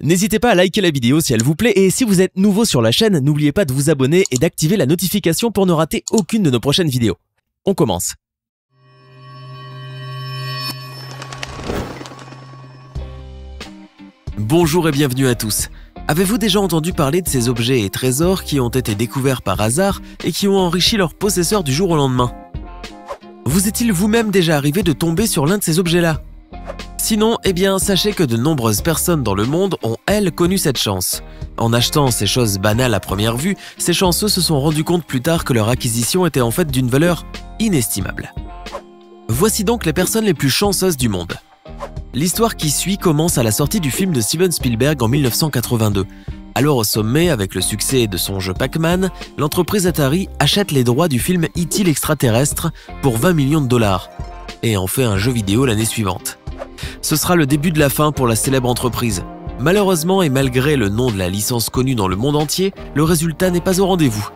N'hésitez pas à liker la vidéo si elle vous plaît et si vous êtes nouveau sur la chaîne, n'oubliez pas de vous abonner et d'activer la notification pour ne rater aucune de nos prochaines vidéos. On commence. Bonjour et bienvenue à tous. Avez-vous déjà entendu parler de ces objets et trésors qui ont été découverts par hasard et qui ont enrichi leurs possesseurs du jour au lendemain? Vous est-il vous-même déjà arrivé de tomber sur l'un de ces objets-là? Sinon, sachez que de nombreuses personnes dans le monde ont, elles, connu cette chance. En achetant ces choses banales à première vue, ces chanceux se sont rendus compte plus tard que leur acquisition était en fait d'une valeur inestimable. Voici donc les personnes les plus chanceuses du monde. L'histoire qui suit commence à la sortie du film de Steven Spielberg en 1982. Alors au sommet, avec le succès de son jeu Pac-Man, l'entreprise Atari achète les droits du film E.T. l'extraterrestre pour 20 millions de dollars et en fait un jeu vidéo l'année suivante. Ce sera le début de la fin pour la célèbre entreprise. Malheureusement et malgré le nom de la licence connue dans le monde entier, le résultat n'est pas au rendez-vous.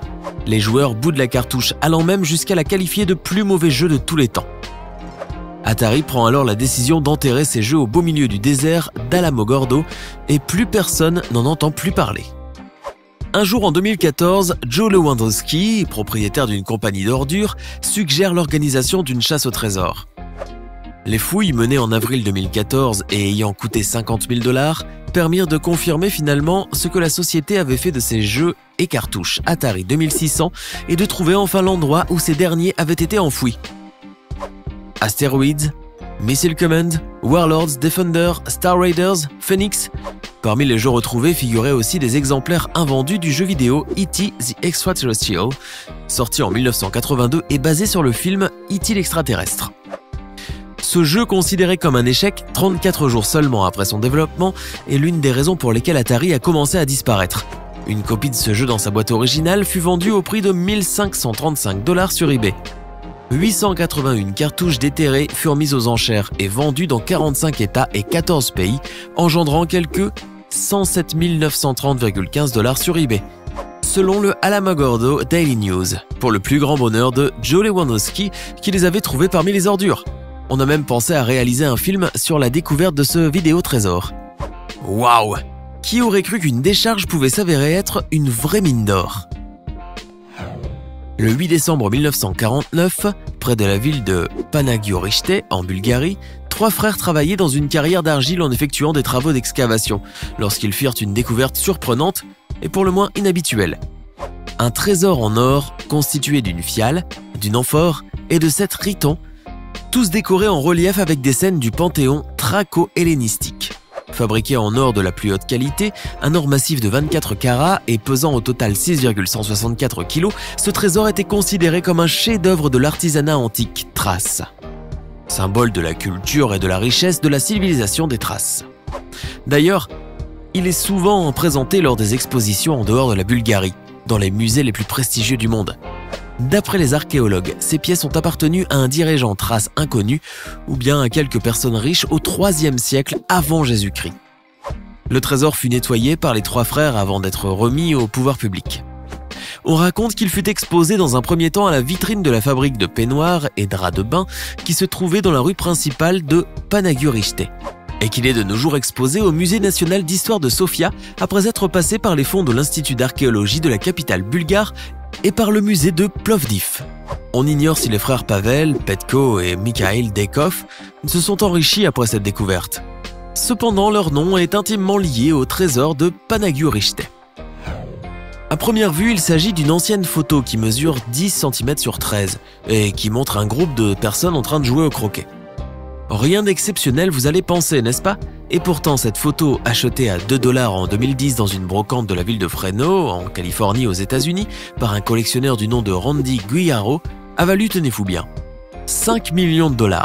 Les joueurs boudent la cartouche, allant même jusqu'à la qualifier de plus mauvais jeu de tous les temps. Atari prend alors la décision d'enterrer ces jeux au beau milieu du désert d'Alamogordo et plus personne n'en entend plus parler. Un jour en 2014, Joe Lewandowski, propriétaire d'une compagnie d'ordures, suggère l'organisation d'une chasse au trésor. Les fouilles menées en avril 2014 et ayant coûté 50 000 $ permirent de confirmer finalement ce que la société avait fait de ces jeux et cartouches Atari 2600 et de trouver enfin l'endroit où ces derniers avaient été enfouis. Asteroids, Missile Command, Warlords, Defender, Star Raiders, Phoenix. Parmi les jeux retrouvés figuraient aussi des exemplaires invendus du jeu vidéo E.T. the Extraterrestrial, sorti en 1982 et basé sur le film E.T. l'extraterrestre. Ce jeu, considéré comme un échec 34 jours seulement après son développement, est l'une des raisons pour lesquelles Atari a commencé à disparaître. Une copie de ce jeu dans sa boîte originale fut vendue au prix de 1 535 $ sur eBay. 881 cartouches déterrées furent mises aux enchères et vendues dans 45 États et 14 pays, engendrant quelques 107 930,15 $ sur eBay. Selon le Alamogordo Daily News, pour le plus grand bonheur de Joe Lewandowski qui les avait trouvés parmi les ordures. On a même pensé à réaliser un film sur la découverte de ce vidéo trésor. Waouh! Qui aurait cru qu'une décharge pouvait s'avérer être une vraie mine d'or? Le 8 décembre 1949, près de la ville de Panagyurishte, en Bulgarie, 3 frères travaillaient dans une carrière d'argile en effectuant des travaux d'excavation, lorsqu'ils firent une découverte surprenante et pour le moins inhabituelle. Un trésor en or constitué d'une fiale, d'une amphore et de 7 ritons, tous décorés en relief avec des scènes du panthéon thraco-hellénistique. Fabriqué en or de la plus haute qualité, un or massif de 24 carats et pesant au total 6,164 kg, ce trésor était considéré comme un chef-d'œuvre de l'artisanat antique thrace. Symbole de la culture et de la richesse de la civilisation des Thraces. D'ailleurs, il est souvent présenté lors des expositions en dehors de la Bulgarie, dans les musées les plus prestigieux du monde. D'après les archéologues, ces pièces ont appartenu à un dirigeant thrace inconnu ou bien à quelques personnes riches au IIIe siècle avant Jésus-Christ. Le trésor fut nettoyé par les 3 frères avant d'être remis au pouvoir public. On raconte qu'il fut exposé dans un premier temps à la vitrine de la fabrique de peignoirs et draps de bain qui se trouvait dans la rue principale de Panagyurishte et qu'il est de nos jours exposé au Musée national d'histoire de Sofia après être passé par les fonds de l'Institut d'archéologie de la capitale bulgare et par le musée de Plovdiv. On ignore si les frères Pavel, Petko et Mikhail Dekov se sont enrichis après cette découverte. Cependant, leur nom est intimement lié au trésor de Panagyurishte. À première vue, il s'agit d'une ancienne photo qui mesure 10 cm sur 13 et qui montre un groupe de personnes en train de jouer au croquet. Rien d'exceptionnel, vous allez penser, n'est-ce pas? Et pourtant, cette photo, achetée à 2 $ en 2010 dans une brocante de la ville de Fresno, en Californie aux États-Unis, par un collectionneur du nom de Randy Guiaro, a valu, tenez-vous bien, 5 millions de $.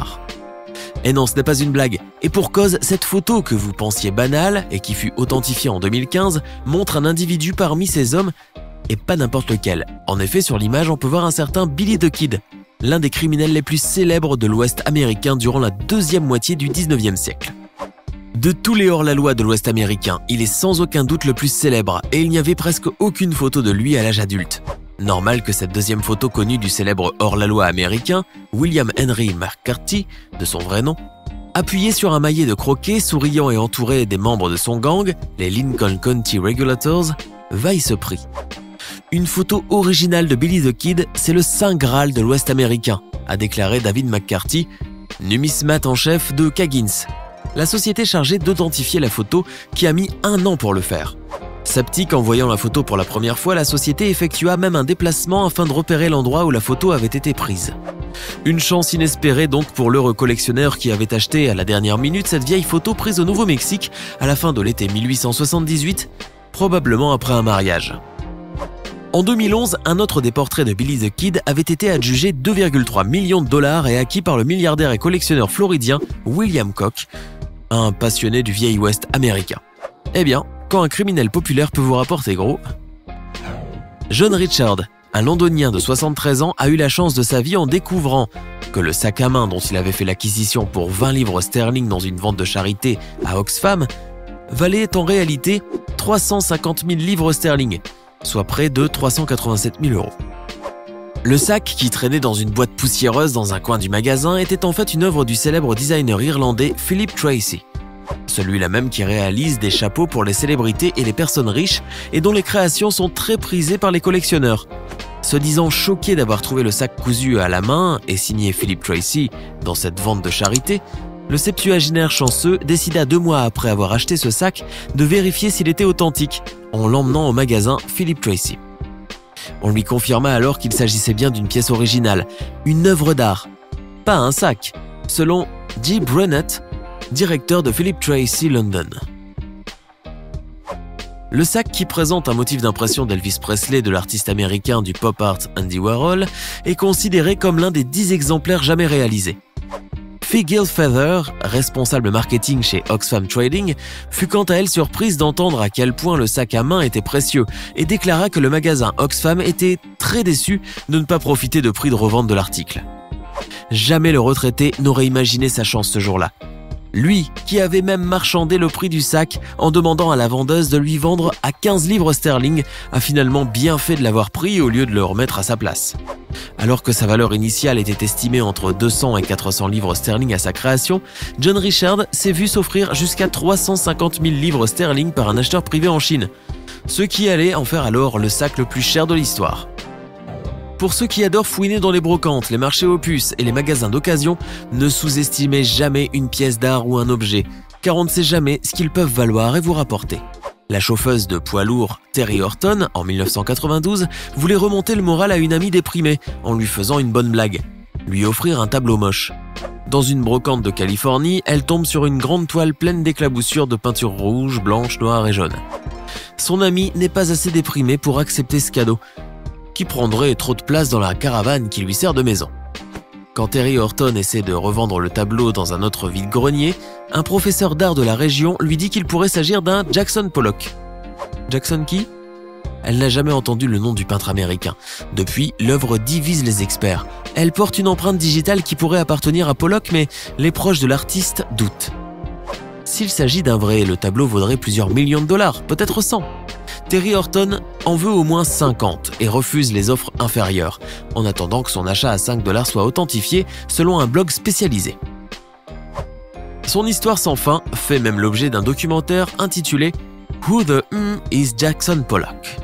Et non, ce n'est pas une blague. Et pour cause, cette photo que vous pensiez banale et qui fut authentifiée en 2015 montre un individu parmi ces hommes, et pas n'importe lequel. En effet, sur l'image, on peut voir un certain Billy the Kid, l'un des criminels les plus célèbres de l'Ouest américain durant la deuxième moitié du 19e siècle. De tous les hors-la-loi de l'Ouest américain, il est sans aucun doute le plus célèbre et il n'y avait presque aucune photo de lui à l'âge adulte. Normal que cette deuxième photo connue du célèbre hors-la-loi américain, William Henry McCarthy, de son vrai nom, Appuyé sur un maillet de croquet, souriant et entouré des membres de son gang, les Lincoln County Regulators, vaille ce prix. Une photo originale de Billy the Kid, c'est le saint graal de l'Ouest américain, a déclaré David McCarthy, numismate en chef de Caggins, la société chargée d'authentifier la photo qui a mis 1 an pour le faire. Sceptique en voyant la photo pour la première fois, la société effectua même un déplacement afin de repérer l'endroit où la photo avait été prise. Une chance inespérée donc pour l'heureux collectionneur qui avait acheté à la dernière minute cette vieille photo prise au Nouveau-Mexique à la fin de l'été 1878, probablement après un mariage. En 2011, un autre des portraits de Billy the Kid avait été adjugé 2,3 millions de dollars et acquis par le milliardaire et collectionneur floridien William Koch, un passionné du vieil Ouest américain. Eh bien, quand un criminel populaire peut vous rapporter gros. John Richard, un londonien de 73 ans, a eu la chance de sa vie en découvrant que le sac à main dont il avait fait l'acquisition pour 20 livres sterling dans une vente de charité à Oxfam valait en réalité 350 000 livres sterling, soit près de 387 000 €. Le sac, qui traînait dans une boîte poussiéreuse dans un coin du magasin, était en fait une œuvre du célèbre designer irlandais Philip Treacy. Celui-là même qui réalise des chapeaux pour les célébrités et les personnes riches et dont les créations sont très prisées par les collectionneurs. Se disant choqué d'avoir trouvé le sac cousu à la main et signé Philip Treacy dans cette vente de charité, le septuagénaire chanceux décida 2 mois après avoir acheté ce sac de vérifier s'il était authentique en l'emmenant au magasin Philip Treacy. On lui confirma alors qu'il s'agissait bien d'une pièce originale, une œuvre d'art, pas un sac, selon G. Brennett, directeur de Philip Treacy London. Le sac, qui présente un motif d'impression d'Elvis Presley de l'artiste américain du pop art Andy Warhol, est considéré comme l'un des 10 exemplaires jamais réalisés. Fee Gilfeather, responsable marketing chez Oxfam Trading, fut quant à elle surprise d'entendre à quel point le sac à main était précieux et déclara que le magasin Oxfam était très déçu de ne pas profiter de prix de revente de l'article. Jamais le retraité n'aurait imaginé sa chance ce jour-là. Lui, qui avait même marchandé le prix du sac en demandant à la vendeuse de lui vendre à 15 livres sterling, a finalement bien fait de l'avoir pris au lieu de le remettre à sa place. Alors que sa valeur initiale était estimée entre 200 et 400 livres sterling à sa création, John Richard s'est vu s'offrir jusqu'à 350 000 livres sterling par un acheteur privé en Chine, ce qui allait en faire alors le sac le plus cher de l'histoire. Pour ceux qui adorent fouiner dans les brocantes, les marchés aux puces et les magasins d'occasion, ne sous-estimez jamais une pièce d'art ou un objet, car on ne sait jamais ce qu'ils peuvent valoir et vous rapporter. La chauffeuse de poids lourd Terry Horton, en 1992, voulait remonter le moral à une amie déprimée en lui faisant une bonne blague, lui offrir un tableau moche. Dans une brocante de Californie, elle tombe sur une grande toile pleine d'éclaboussures de peinture rouge, blanche, noire et jaune. Son amie n'est pas assez déprimée pour accepter ce cadeau, qui prendrait trop de place dans la caravane qui lui sert de maison. Quand Terry Horton essaie de revendre le tableau dans un autre vide-grenier, un professeur d'art de la région lui dit qu'il pourrait s'agir d'un Jackson Pollock. Jackson qui ? Elle n'a jamais entendu le nom du peintre américain. Depuis, l'œuvre divise les experts. Elle porte une empreinte digitale qui pourrait appartenir à Pollock, mais les proches de l'artiste doutent. S'il s'agit d'un vrai, le tableau vaudrait plusieurs millions de dollars, peut-être 100. Terry Horton en veut au moins 50 et refuse les offres inférieures, en attendant que son achat à 5 $ soit authentifié selon un blog spécialisé. Son histoire sans fin fait même l'objet d'un documentaire intitulé « Who the is Jackson Pollock ?»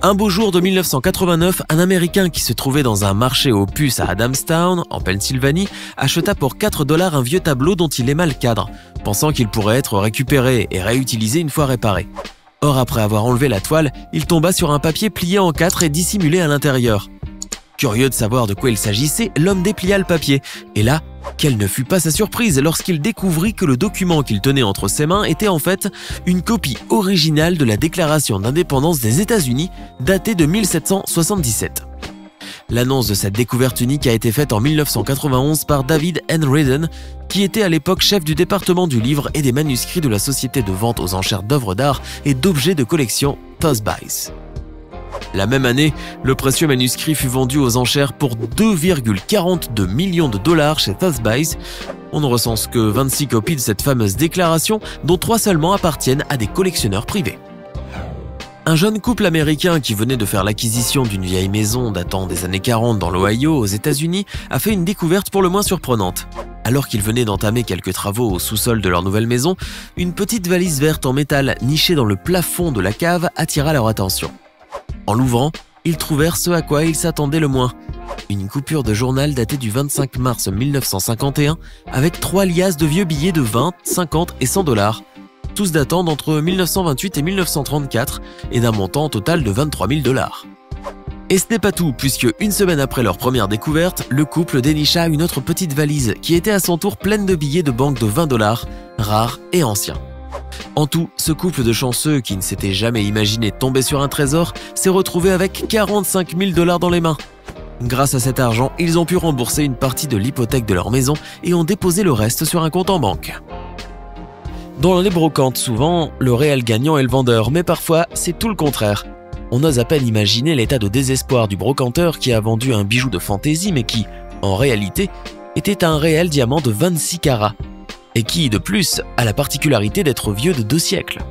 Un beau jour de 1989, un Américain qui se trouvait dans un marché aux puces à Adamstown, en Pennsylvanie, acheta pour 4 $ un vieux tableau dont il aima le cadre, pensant qu'il pourrait être récupéré et réutilisé une fois réparé. Or, après avoir enlevé la toile, il tomba sur un papier plié en 4 et dissimulé à l'intérieur. Curieux de savoir de quoi il s'agissait, l'homme déplia le papier. Et là, quelle ne fut pas sa surprise lorsqu'il découvrit que le document qu'il tenait entre ses mains était en fait une copie originale de la Déclaration d'indépendance des États-Unis, datée de 1777. L'annonce de cette découverte unique a été faite en 1991 par David N. Redden, qui était à l'époque chef du département du livre et des manuscrits de la société de vente aux enchères d'œuvres d'art et d'objets de collection Sotheby's. La même année, le précieux manuscrit fut vendu aux enchères pour 2,42 millions de dollars chez Sotheby's. On ne recense que 26 copies de cette fameuse déclaration, dont 3 seulement appartiennent à des collectionneurs privés. Un jeune couple américain qui venait de faire l'acquisition d'une vieille maison datant des années 40 dans l'Ohio, aux États-Unis, a fait une découverte pour le moins surprenante. Alors qu'ils venaient d'entamer quelques travaux au sous-sol de leur nouvelle maison, une petite valise verte en métal nichée dans le plafond de la cave attira leur attention. En l'ouvrant, ils trouvèrent ce à quoi ils s'attendaient le moins. Une coupure de journal datée du 25 mars 1951 avec 3 liasses de vieux billets de 20, 50 et 100 $, tous datant d'entre 1928 et 1934 et d'un montant total de 23 000 $. Et ce n'est pas tout, puisque une semaine après leur première découverte, le couple dénicha une autre petite valise qui était à son tour pleine de billets de banque de 20 $, rares et anciens. En tout, ce couple de chanceux qui ne s'était jamais imaginé tomber sur un trésor s'est retrouvé avec 45 000 $ dans les mains. Grâce à cet argent, ils ont pu rembourser une partie de l'hypothèque de leur maison et ont déposé le reste sur un compte en banque. Dans les brocantes, souvent, le réel gagnant est le vendeur, mais parfois, c'est tout le contraire. On ose à peine imaginer l'état de désespoir du brocanteur qui a vendu un bijou de fantaisie mais qui, en réalité, était un réel diamant de 26 carats et qui, de plus, a la particularité d'être vieux de 2 siècles.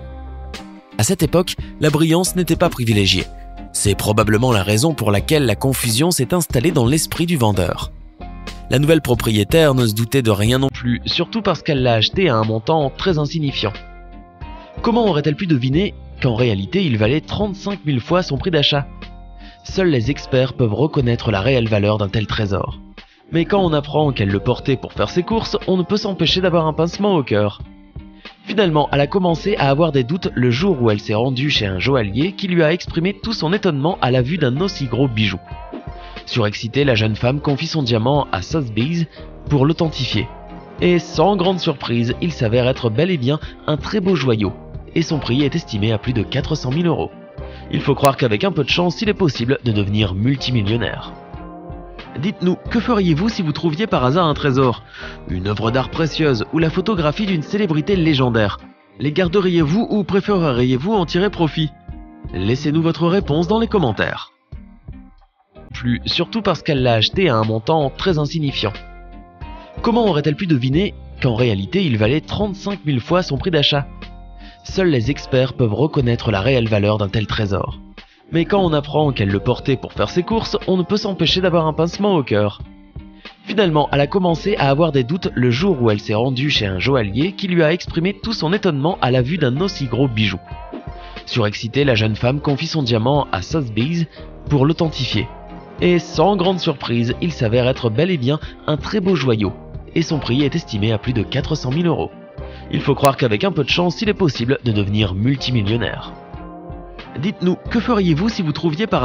À cette époque, la brillance n'était pas privilégiée. C'est probablement la raison pour laquelle la confusion s'est installée dans l'esprit du vendeur. La nouvelle propriétaire ne se doutait de rien non plus, surtout parce qu'elle l'a acheté à un montant très insignifiant. Comment aurait-elle pu deviner qu'en réalité il valait 35 000 fois son prix d'achat? Seuls les experts peuvent reconnaître la réelle valeur d'un tel trésor. Mais quand on apprend qu'elle le portait pour faire ses courses, on ne peut s'empêcher d'avoir un pincement au cœur. Finalement, elle a commencé à avoir des doutes le jour où elle s'est rendue chez un joaillier qui lui a exprimé tout son étonnement à la vue d'un aussi gros bijou. Surexcitée, la jeune femme confie son diamant à Sotheby's pour l'authentifier. Et sans grande surprise, il s'avère être bel et bien un très beau joyau, et son prix est estimé à plus de 400 000 €. Il faut croire qu'avec un peu de chance, il est possible de devenir multimillionnaire. Dites-nous, que feriez-vous si vous trouviez par hasard un trésor, une œuvre d'art précieuse ou la photographie d'une célébrité légendaire? Les garderiez-vous ou préféreriez-vous en tirer profit? Laissez-nous votre réponse dans les commentaires. Surtout parce qu'elle l'a acheté à un montant très insignifiant. Comment aurait-elle pu deviner qu'en réalité il valait 35 000 fois son prix d'achat? Seuls les experts peuvent reconnaître la réelle valeur d'un tel trésor. Mais quand on apprend qu'elle le portait pour faire ses courses, on ne peut s'empêcher d'avoir un pincement au cœur. Finalement, elle a commencé à avoir des doutes le jour où elle s'est rendue chez un joaillier qui lui a exprimé tout son étonnement à la vue d'un aussi gros bijou. Surexcitée, la jeune femme confie son diamant à Sotheby's pour l'authentifier. Et sans grande surprise, il s'avère être bel et bien un très beau joyau, et son prix est estimé à plus de 400 000 €. Il faut croire qu'avec un peu de chance, il est possible de devenir multimillionnaire. Dites-nous, que feriez-vous si vous trouviez par hasard